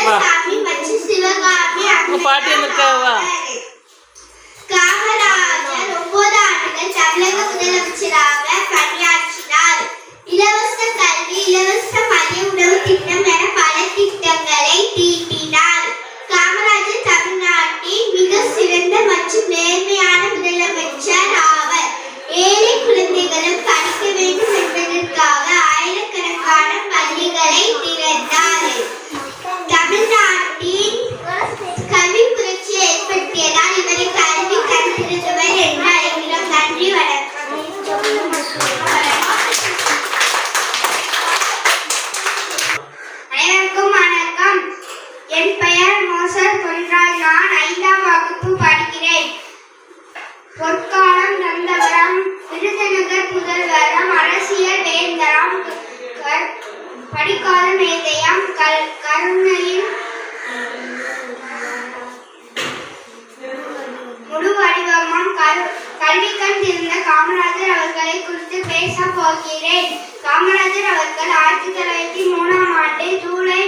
கந்தசாமி மற்றும் சிவகாமி பாட்டி வந்திருக்காவா? காமராஜர் 9 ஆண்டுகள் தமிழக முதலமைச்சராக பணியாற்றினார். இலவச கல்வி, இலவச மதிய உணவு திட்டம் என பல திட்டங்களை தீட்டினார். காமராஜர் தமிழ்நாட்டின் மிக சிறந்த மற்றும் நேர்மையான முதலமைச்சர் ஆவர். ஏழை குழந்தைகளும் படிக்க வேண்டும் என்பதற்காக ஆயிரக்கணக்கான பள்ளிகளை திறந்தார். தமிழ்நாட்டின் கல்வி புரட்சியை ஏற்படுத்தியதால் இவரை கல்வி கண்டிருந்தவர் என்று அழைக்கிறோம். நன்றி, வணக்கம். அனைவருக்கும் வணக்கம். என் பெயர் மோசர் பொன்ராஜ். நான் 5ஆம் வகுப்பு படிக்கிறேன். பொற்காலம் தந்தவரம், விருதுநகர் புதல்வரம், அரசியல் வேந்தரம், படிக்காத மேதையாம், கருணையின் முழு வடிவமாம், கல்விக்கண் திறந்த காமராஜர் அவர்களை குறித்து பேச போகிறேன். காமராஜர் அவர்கள் 1903ஆம் ஆண்டு ஜூலை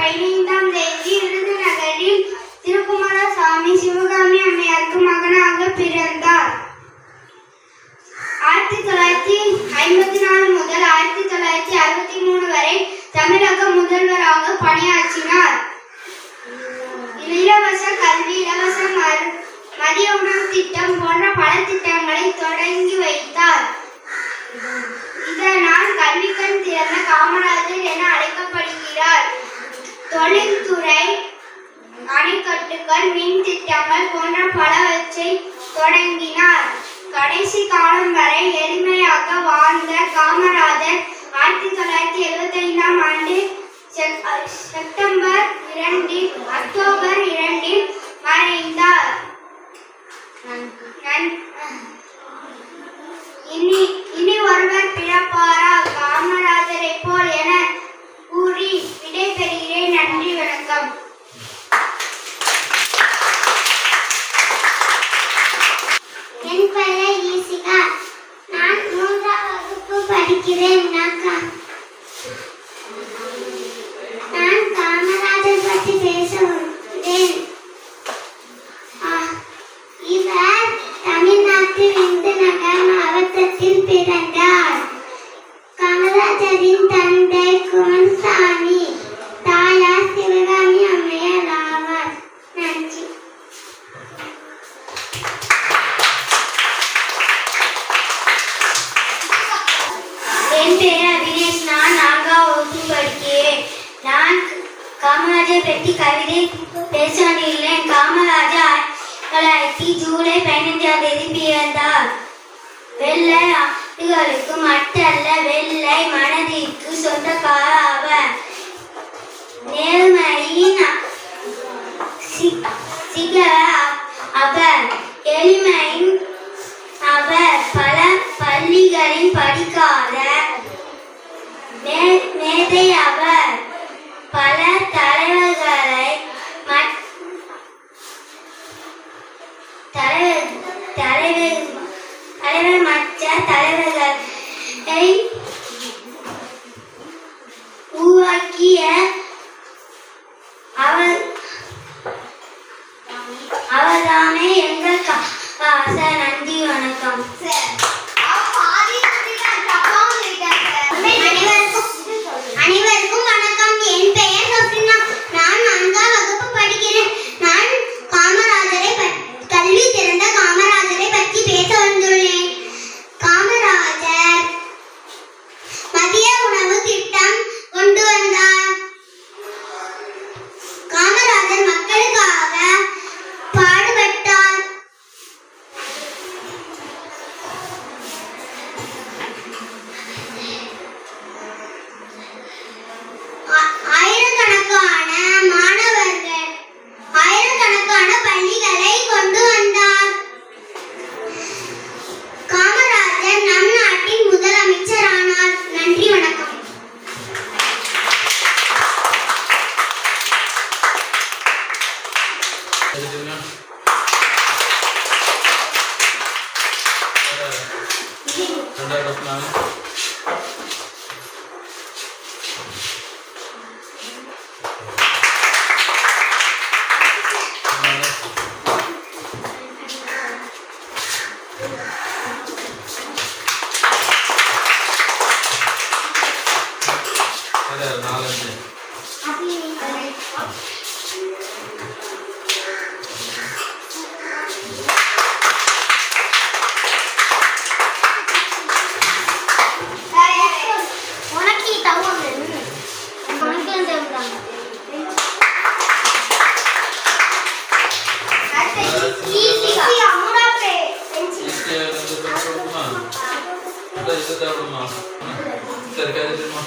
15ஆம் தேதி விருதுநகரில் திருக்குமாரசாமி சிவகாமி அம்மையாருக்கு மகனாக பிறந்தார். 1954 முதல் 1963 வரை தமிழக முதல்வராக பணியாற்றினார். இலவச கல்வி, இலவச மதிய உணவு திட்டம் போன்ற பல திட்டங்களை தொடங்கி வைத்தார். இதனால் கல்விக்கண் திறந்த காமராஜர் என அழைக்கப்படுகிறார். தொழில்துறை, அணைக்கட்டுகள், மின் திட்டங்கள் போன்ற பலவற்றை தொடங்கினார். கடைசி காலம் வரை எளிமையாக வாழ்ந்த காமராஜர் 1975ஆம் ஆண்டு செப்டம்பர் 2 அக்டோபர் 2 மறைந்தார். இனி ஒருவர் பிறப்பாரா காமராஜரை போல் என கூறி விடைபெறுகிறேன். நன்றி, வணக்கம். என் பெயர் ஈசிகா. நான் 3ஆம் வகுப்பு படிக்கிறேன். நான் காமராஜர் பற்றி பேச உள்ளேன். இவர் தமிழ்நாட்டில் விருதுநகர் மாவட்டத்தில் பிறந்தார். காமராஜரின் தந்தை குமாரசாமி, தாயார் சிவகாமி அம்மையார் ஆவார். நன்றி. என் பெயர் அபினேஷ். நான் 4ஆம் வகுப்பு படிக்கிறேன். நான் காமராஜர் பற்றி கவிதை பேச வந்துள்ளேன். காமராஜர் ஜூலை 15ஆம் தேதி பிறந்தார். வெள்ளை ஆடுகளுக்கு மட்டுமல்ல, வெள்ளை மனதிற்கு சொந்தக்கார அவர். நேர்மையின் சிகர அவர். எளிமையின் அவர். பல பள்ளிகளில் படிக்காத மேதை அவர். பல தலைவர்களை மற்ற தலைவர்களை உருவாக்கிய அவர்தானே எங்கள் காமராஜர். நன்றி, வணக்கம். அனைவருக்கும் வணக்கம். என் பெயர் சஃபினா. நான் 4ஆம் வகுப்பு படிக்கிறேன். நான் கல்வி திறந்த காமராஜரை பற்றி பேச வந்துள்ளேன். காமராஜர் மதிய உணவு திட்டம் கொண்டு வந்தார். காமராஜர் மக்களுக்காக பாடுபட்டார். ஆயிரக்கணக்கான பள்ளிகளை கொண்டு வந்தார். காமராஜர் நம் நாட்டின் முதலமைச்சர் ஆனார். நன்றி, வணக்கம். Gracias. நாலஞ்சு. உனக்கு தவறு உனக்கு தேவைதான். ஈஸியா இருந்து போடுமா? இதை தேவைப்படுமா? சரி கதை தெரியுமா?